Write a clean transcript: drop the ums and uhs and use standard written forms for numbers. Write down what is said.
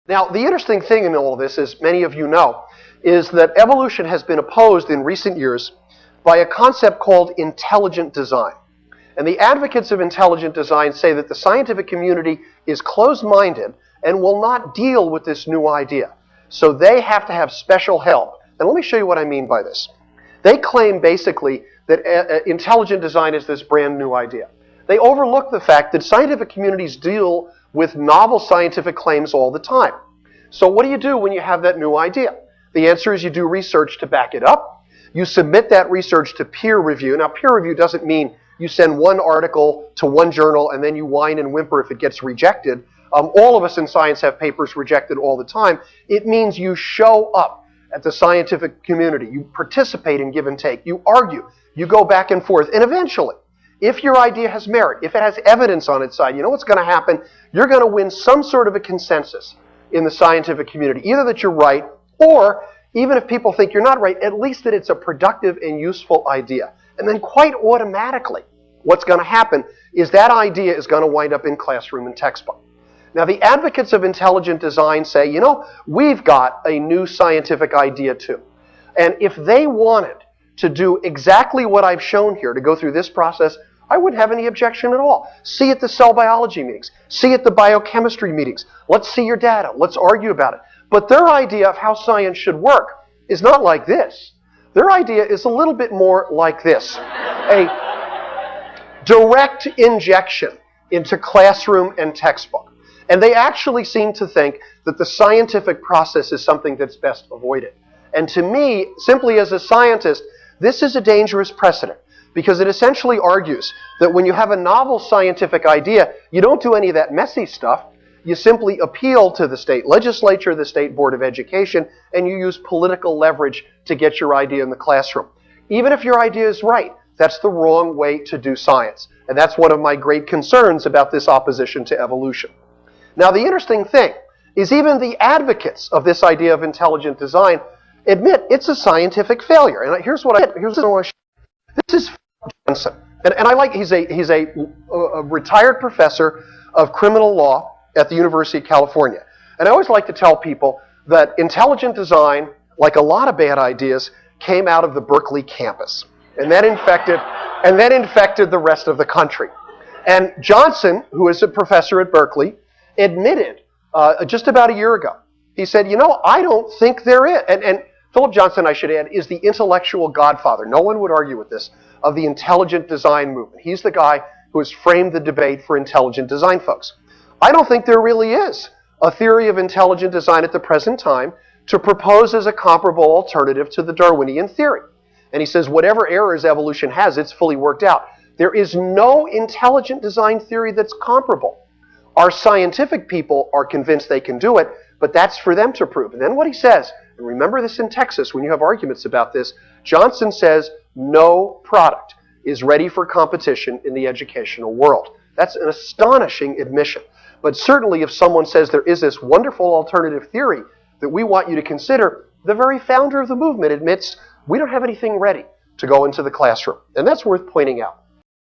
Now, the interesting thing in all of this, as many of you know, is that evolution has been opposed in recent years by a concept called intelligent design. And the advocates of intelligent design say that the scientific community is closed-minded and will not deal with this new idea. So they have to have special help. And let me show you what I mean by this. They claim basically that intelligent design is this brand new idea. They overlook the fact that scientific communities deal with novel scientific claims all the time. So what do you do when you have that new idea? The answer is you do research to back it up. You submit that research to peer review. Now, peer review doesn't mean you send one article to one journal and then you whine and whimper if it gets rejected. All of us in science have papers rejected all the time. It means you show up at the scientific community. You participate in give and take. You argue. You go back and forth. And eventually, if your idea has merit, if it has evidence on its side, you know what's going to happen? You're going to win some sort of a consensus in the scientific community. Either that you're right, or even if people think you're not right, at least that it's a productive and useful idea. And then quite automatically, what's going to happen is that idea is going to wind up in classroom and textbook. Now, the advocates of intelligent design say, you know, we've got a new scientific idea too. And if they wanted to do exactly what I've shown here, to go through this process, I wouldn't have any objection at all. See at the cell biology meetings. See at the biochemistry meetings. Let's see your data. Let's argue about it. But their idea of how science should work is not like this. Their idea is a little bit more like this. A direct injection into classroom and textbook. And they actually seem to think that the scientific process is something that's best avoided. And to me, simply as a scientist, this is a dangerous precedent, because it essentially argues that when you have a novel scientific idea, you don't do any of that messy stuff. You simply appeal to the state legislature, the state board of education, and you use political leverage to get your idea in the classroom. Even if your idea is right, that's the wrong way to do science. And that's one of my great concerns about this opposition to evolution. Now, the interesting thing is even the advocates of this idea of intelligent design admit it's a scientific failure. And here's what I want to show. This is Johnson. And I like, he's a retired professor of criminal law at the University of California. And I always like to tell people that intelligent design, like a lot of bad ideas, came out of the Berkeley campus. And that infected the rest of the country. And Johnson, who is a professor at Berkeley, admitted just about a year ago, he said, you know, I don't think there is. And Philip Johnson, I should add, is the intellectual godfather, no one would argue with this, of the intelligent design movement. He's the guy who has framed the debate for intelligent design folks. I don't think there really is a theory of intelligent design at the present time to propose as a comparable alternative to the Darwinian theory. And he says whatever errors evolution has, it's fully worked out. There is no intelligent design theory that's comparable. Our scientific people are convinced they can do it, but that's for them to prove. And then what he says, and remember this in Texas when you have arguments about this, Johnson says no product is ready for competition in the educational world. That's an astonishing admission. But certainly if someone says there is this wonderful alternative theory that we want you to consider, the very founder of the movement admits we don't have anything ready to go into the classroom. And that's worth pointing out.